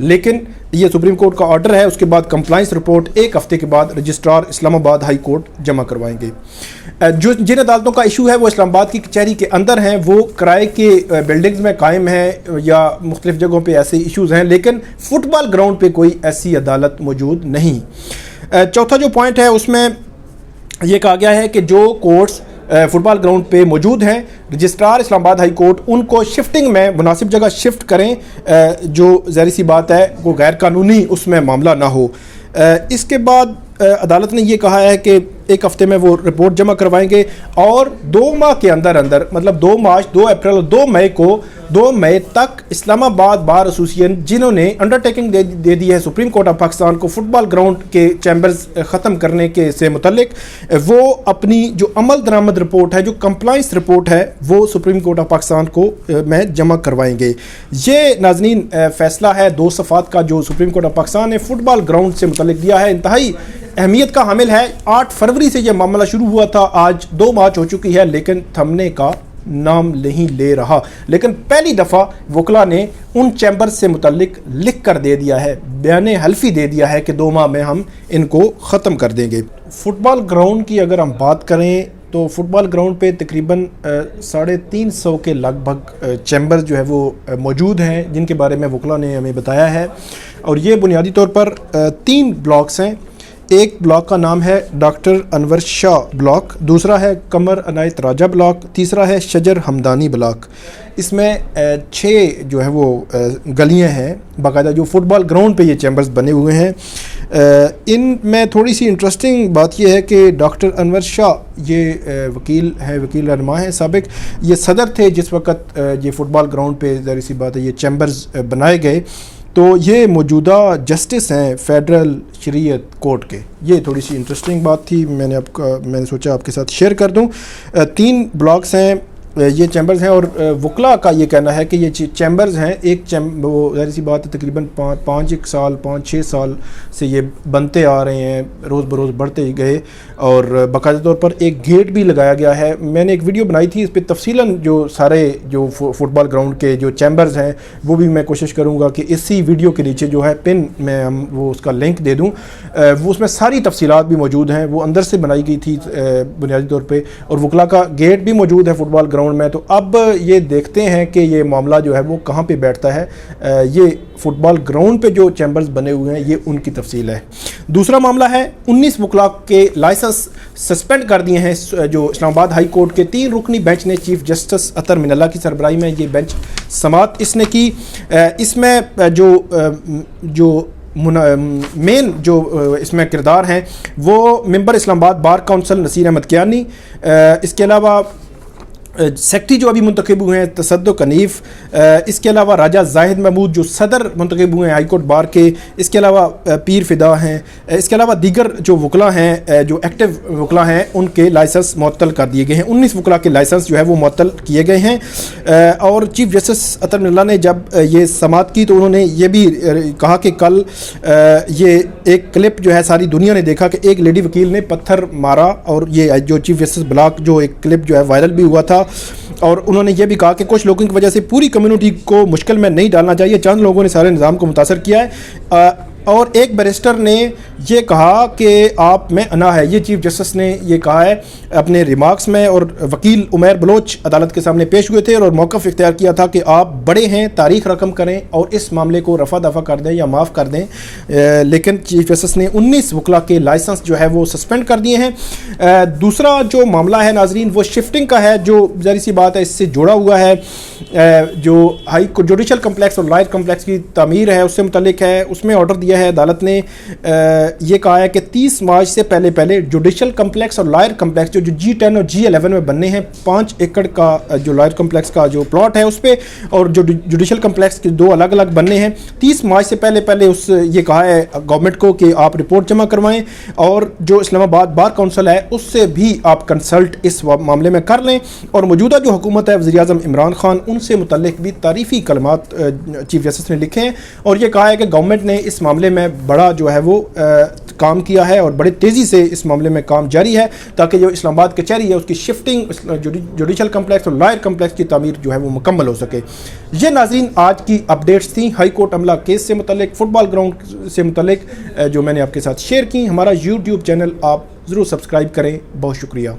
لیکن یہ supreme court کا آرڈر ہے، اس کے بعد کمپلائنس رپورٹ 1 ہفتے کے بعد رجسٹرار اسلام آباد ہائی کورٹ جمع کروائیں گے۔ جن عدالتوں کا ایشو ہے وہ اسلام آباد کی کچہری کے اندر ہیں، وہ کرائے کے بلڈنگز میں قائم ہیں یا مختلف جگہوں پہ ایسے ایشوز ہیں، لیکن فٹ بال گراؤنڈ پہ کوئی ایسی عدالت موجود نہیں۔ چوتھا جو پوائنٹ ہے اس میں یہ کہا گیا ہے کہ جو کورٹس فٹ بال گراؤنڈ پہ موجود ہیں، رجسٹرار اسلام آباد ہائی کورٹ ان کو شفٹنگ میں مناسب جگہ شفٹ کریں، جو ظاہر سی بات ہے وہ غیر قانونی اس میں معاملہ نہ ہو۔ اس کے بعد عدالت نے یہ کہا ہے کہ 1 ہفتے میں وہ رپورٹ جمع کروائیں گے اور 2 ماہ کے اندر مطلب 2 مارچ 2 اپریل اور 2 مئی کو 2 مئی تک اسلام آباد بار ایسوسیشن جنہوں نے انڈرٹیکنگ دے دی ہے سپریم کورٹ آف پاکستان کو فٹ بال گراؤنڈ کے چیمبرز ختم کرنے کے سے متعلق، وہ اپنی جو عمل درآمد رپورٹ ہے، جو کمپلائنس رپورٹ ہے، وہ سپریم کورٹ آف پاکستان کو میں جمع کروائیں گے۔ یہ ناظرین فیصلہ ہے 2 صفحات کا جو سپریم کورٹ آف پاکستان نے فٹ بال گراؤنڈ سے متعلق دیا ہے، انتہائی اہمیت کا حامل ہے۔ 8 فروری سے یہ معاملہ شروع ہوا تھا، آج 2 مارچ ہو چکی ہے، لیکن تھمنے کا نام نہیں لے رہا۔ لیکن پہلی دفعہ وکلا نے ان چیمبر سے متعلق لکھ کر دے دیا ہے، بیان حلفی دے دیا ہے کہ 2 ماہ میں ہم ان کو ختم کر دیں گے۔ فٹ بال گراؤنڈ کی اگر ہم بات کریں تو فٹ بال گراؤنڈ پہ تقریباً 350 کے لگ بھگ چیمبر جو ہے وہ موجود ہیں، جن کے بارے میں وکلا نے ہمیں بتایا ہے، اور یہ بنیادی طور پر 3 بلاکس ہیں۔ ایک بلاک کا نام ہے ڈاکٹر انور شاہ بلاک، دوسرا ہے قمر عنایت راجہ بلاک، تیسرا ہے شجر حمدانی بلاک۔ اس میں 6 جو ہے وہ گلیاں ہیں باقاعدہ جو فٹ بال گراؤنڈ پہ یہ چیمبرز بنے ہوئے ہیں۔ ان میں تھوڑی سی انٹرسٹنگ بات یہ ہے کہ ڈاکٹر انور شاہ یہ وکیل رہنما ہیں سابق، یہ صدر تھے جس وقت یہ فٹ بال گراؤنڈ پہ ظاہر سی بات ہے یہ چیمبرز بنائے گئے، تو یہ موجودہ جسٹس ہیں فیڈرل شریعت کورٹ کے۔ یہ تھوڑی سی انٹرسٹنگ بات تھی، میں نے سوچا آپ کے ساتھ شیئر کر دوں۔ 3 بلاکس ہیں، یہ چیمبرز ہیں، اور وکلا کا یہ کہنا ہے کہ یہ چیمبرز ہیں، وہ ظاہر سی بات ہے تقریباً 5-6 سال سے یہ بنتے آ رہے ہیں، روز بروز بڑھتے ہی گئے، اور باقاعدہ طور پر ایک گیٹ بھی لگایا گیا ہے۔ میں نے ایک ویڈیو بنائی تھی اس پہ تفصیلاً جو سارے جو فٹ بال گراؤنڈ کے جو چیمبرز ہیں وہ بھی میں کوشش کروں گا کہ اسی ویڈیو کے نیچے جو ہے پن میں ہم وہ اس کا لنک دے دوں، وہ اس میں ساری تفصیلات بھی موجود ہیں، وہ اندر سے بنائی گئی تھی بنیادی طور پہ، اور وکلا کا گیٹ بھی موجود ہے فٹ بال گراؤنڈ میں۔ تو اب یہ دیکھتے ہیں کہ یہ معاملہ جو ہے وہ کہاں پہ بیٹھتا ہے۔ یہ فٹ بال گراؤنڈ پہ جو چیمبرز بنے ہوئے ہیں یہ ان کی تفصیل ہے۔ دوسرا معاملہ ہے 19 وکلا کے لائسنس سسپینڈ کر دیے ہیں جو اسلام آباد ہائی کورٹ کے 3 رکنی بینچ نے، چیف جسٹس اطہر من اللہ کی سربراہی میں یہ بینچ سماعت اس نے کی۔ اس میں جو مین جو اس میں کردار ہیں وہ ممبر اسلام آباد بار کونسل نصیر احمد کیانی، اس کے علاوہ سیکٹری جو ابھی منتخب ہوئے ہیں تصدق حنیف، اس کے علاوہ راجہ زاہد محمود جو صدر منتخب ہوئے ہیں ہائی کورٹ بار کے، اس کے علاوہ پیر فدا ہیں، اس کے علاوہ دیگر جو وکلا ہیں جو ایکٹیو وکلا ہیں ان کے لائسنس معطل کر دیے گئے ہیں۔ 19 وکلا کے لائسنس جو ہے وہ معطل کیے گئے ہیں، اور چیف جسٹس اطہر من اللہ نے جب یہ سماعت کی تو انہوں نے یہ بھی کہا کہ کل یہ ایک کلپ جو ہے ساری دنیا نے دیکھا کہ ایک لیڈی وکیل نے پتھر مارا، اور یہ جو چیف جسٹس بلاک جو ایک کلپ جو ہے وائرل بھی ہوا تھا، اور انہوں نے یہ بھی کہا کہ کچھ لوگوں کی وجہ سے پوری کمیونٹی کو مشکل میں نہیں ڈالنا چاہیے، چند لوگوں نے سارے نظام کو متاثر کیا ہے۔ اور ایک بیرسٹر نے یہ کہا کہ آپ میں انا ہے، یہ چیف جسٹس نے یہ کہا ہے اپنے ریمارکس میں، اور وکیل عمیر بلوچ عدالت کے سامنے پیش ہوئے تھے اور موقف اختیار کیا تھا کہ آپ بڑے ہیں، تاریخ رقم کریں اور اس معاملے کو رفع دفع کر دیں یا معاف کر دیں، لیکن چیف جسٹس نے 19 وکلا کے لائسنس جو ہے وہ سسپینڈ کر دیے ہیں۔ دوسرا جو معاملہ ہے ناظرین وہ شفٹنگ کا ہے، جو ظاہر سی بات ہے اس سے جڑا ہوا ہے، جو ہائی جوڈیشل کمپلیکس اور لائر کمپلیکس کی تعمیر ہے اس سے متعلق ہے۔ اس میں آرڈر دیا ہے عدالت نے، یہ کہا ہے کہ 30 مارچ سے پہلے جوڈیشل کمپلیکس اور لائر کمپلیکس جو G10 اور G11 میں بننے ہیں، 5 ایکڑ کا جو لائر کمپلیکس کا جو پلاٹ ہے اس پہ، اور جو جوڈیشل کمپلیکس کے 2 الگ الگ بننے ہیں، 30 مارچ سے پہلے اس یہ کہا ہے گورنمنٹ کو کہ آپ رپورٹ جمع کروائیں، اور جو اسلام آباد بار کونسل ہے اس سے بھی آپ کنسلٹ اس معاملے میں کر لیں، اور موجودہ جو حکومت ہے وزیر اعظم عمران خان ان سے متعلق بھی تعریفی کلمات چیف جسٹس نے لکھے ہیں، اور یہ کہا ہے کہ گورنمنٹ نے اس معاملے معاملے میں بڑا جو ہے وہ کام کیا ہے اور بڑی تیزی سے اس معاملے میں کام جاری ہے تاکہ جو اسلام آباد کچہری ہے اس کی شفٹنگ جوڈیشل کمپلیکس اور لائر کمپلیکس کی تعمیر جو ہے وہ مکمل ہو سکے. یہ ناظرین آج کی اپڈیٹس تھیں ہائی کورٹ عملہ کیس سے متعلق, فٹ بال گراؤنڈ سے متعلق جو میں نے آپ کے ساتھ شیئر کی. ہمارا یوٹیوب چینل آپ ضرور سبسکرائب کریں. بہت شکریہ.